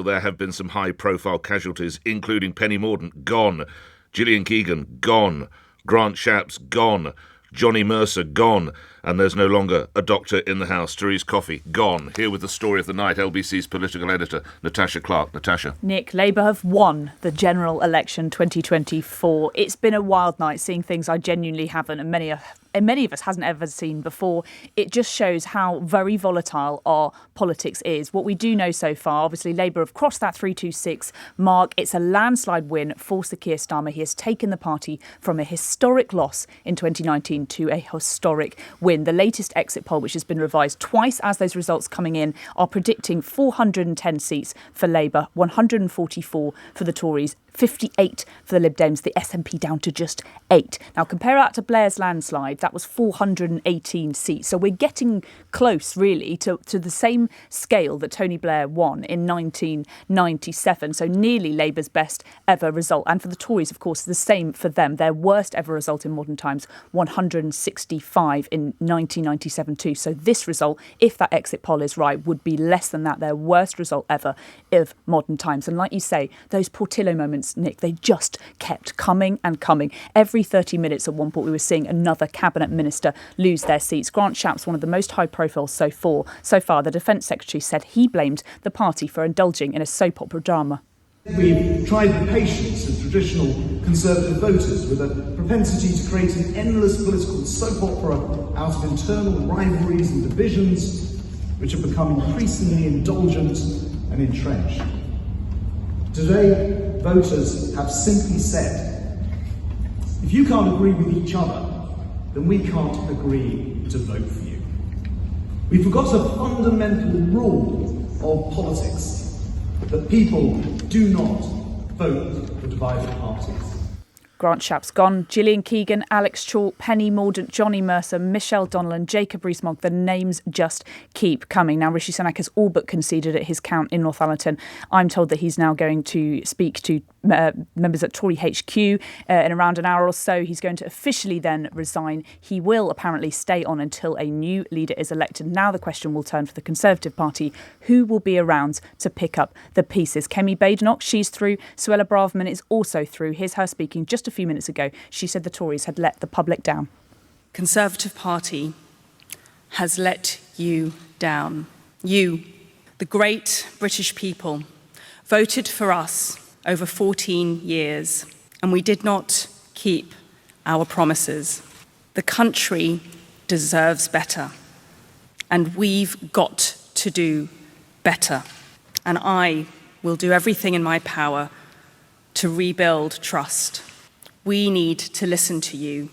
There have been some high-profile casualties, including Penny Mordaunt, gone. Gillian Keegan, gone. Grant Shapps, gone. Johnny Mercer, gone. And there's no longer a doctor in the house. Therese Coffey, gone. Here with the story of the night, LBC's political editor, Natasha Clark. Natasha. Nick, Labour have won the general election 2024. It's been a wild night, seeing things I genuinely haven't, and many of us hasn't ever seen before. It just shows how very volatile our politics is. What we do know so far, obviously Labour have crossed that 326 mark. It's a landslide win for Sir Keir Starmer. He has taken the party from a historic loss in 2019 to a historic win. The latest exit poll, which has been revised twice as those results coming in, are predicting 410 seats for Labour, 144 for the Tories, 58 for the Lib Dems, the SNP down to just 8. Now, compare that to Blair's landslide. That was 418 seats. So we're getting close, really, to the same scale that Tony Blair won in 1997. So nearly Labour's best ever result. And for the Tories, of course, the same for them. Their worst ever result in modern times, 165 in 1997 too. So this result, if that exit poll is right, would be less than that, their worst result ever of modern times. And like you say, those Portillo moments, Nick, they just kept coming and coming. Every 30 minutes at one point we were seeing another cabinet minister lose their seats. Grant Shapps, one of the most high profile so far, the Defence Secretary said he blamed the party for indulging in a soap opera drama. We've tried the patience of traditional Conservative voters with a propensity to create an endless political soap opera out of internal rivalries and divisions, which have become increasingly indulgent and entrenched. Today, voters have simply said, if you can't agree with each other, then we can't agree to vote for you. We forgot a fundamental rule of politics, that people do not vote for divided parties. Grant Shapps gone, Gillian Keegan, Alex Chalk, Penny Mordaunt, Johnny Mercer, Michelle Donnellan, Jacob Rees-Mogg. The names just keep coming. Now, Rishi Sunak has all but conceded at his count in Northallerton. I'm told that he's now going to speak to members at Tory HQ in around an hour or so. He's going to officially then resign. He will apparently stay on until a new leader is elected. Now the question will turn for the Conservative Party. Who will be around to pick up the pieces? Kemi Badenoch, she's through. Suella Braverman is also through. Here's her speaking just a few minutes ago. She said the Tories had let the public down. Conservative Party has let you down. You, the great British people, voted for us over 14 years, and we did not keep our promises. The country deserves better, and we've got to do better. And I will do everything in my power to rebuild trust. We need to listen to you.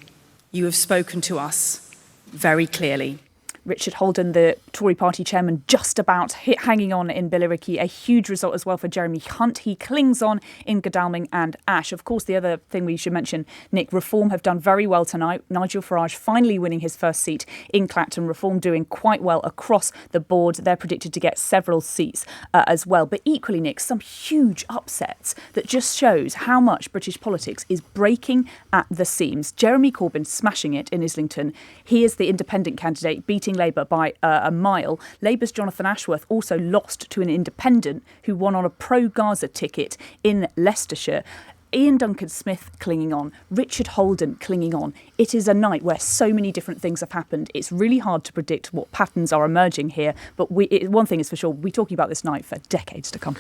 You have spoken to us very clearly. Richard Holden, the Tory party chairman, just about hanging on in Billericay. A huge result as well for Jeremy Hunt. He clings on in Godalming and Ash. Of course, the other thing we should mention, Nick, Reform have done very well tonight. Nigel Farage finally winning his first seat in Clacton. Reform doing quite well across the board. They're predicted to get several seats as well. But equally, Nick, some huge upsets that just shows how much British politics is breaking at the seams. Jeremy Corbyn smashing it in Islington. He is the independent candidate, beating Labour by a mile. Labour's Jonathan Ashworth also lost to an independent who won on a pro-Gaza ticket in Leicestershire. Ian Duncan-Smith clinging on, Richard Holden clinging on. It is a night where so many different things have happened. It's really hard to predict what patterns are emerging here, but one thing is for sure, we'll be talking about this night for decades to come.